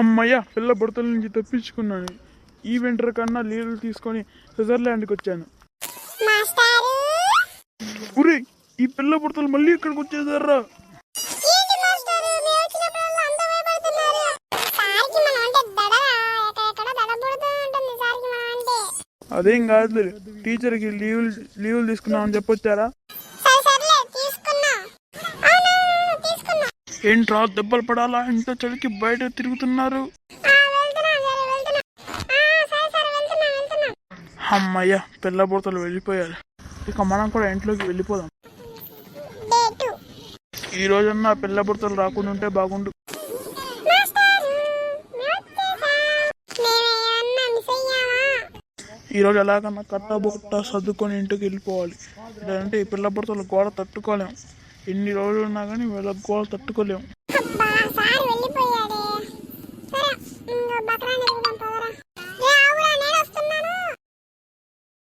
అమ్మయ్య పిల్ల బుడతల నుంచి తప్పించుకున్నాను. ఈ వింటర్ కన్నా లీవ్లు తీసుకొని స్విట్జర్లాండ్కి వచ్చాను. ఉరే ఈ పిల్ల బుడతలు మళ్ళీ ఇక్కడికి వచ్చేసారా? అదేం కాదు, టీచర్కి లీవులు తీసుకున్నామని చెప్పొచ్చారా? ఏంట్రా దెబ్బలు పడాలా? ఇంత చలికి బయట తిరుగుతున్నారు. అమ్మయ్య పిల్ల బుడతలు వెళ్ళిపోయారు. ఇక మనం కూడా ఇంట్లోకి వెళ్ళిపోదాం. ఈ రోజన్నా పిల్ల బుడతలు రాకుండా ఉంటే బాగుండు. ఈరోజు ఎలాగన్నా కట్టబుట్ట సర్దుకొని ఇంటికి వెళ్ళిపోవాలి. లేదంటే ఈ పిల్ల బుడతలు గోడ తట్టుకోలేము. ఎన్ని రోజులు ఉన్నా కానీ వీళ్ళ గోడ తట్టుకోలేము.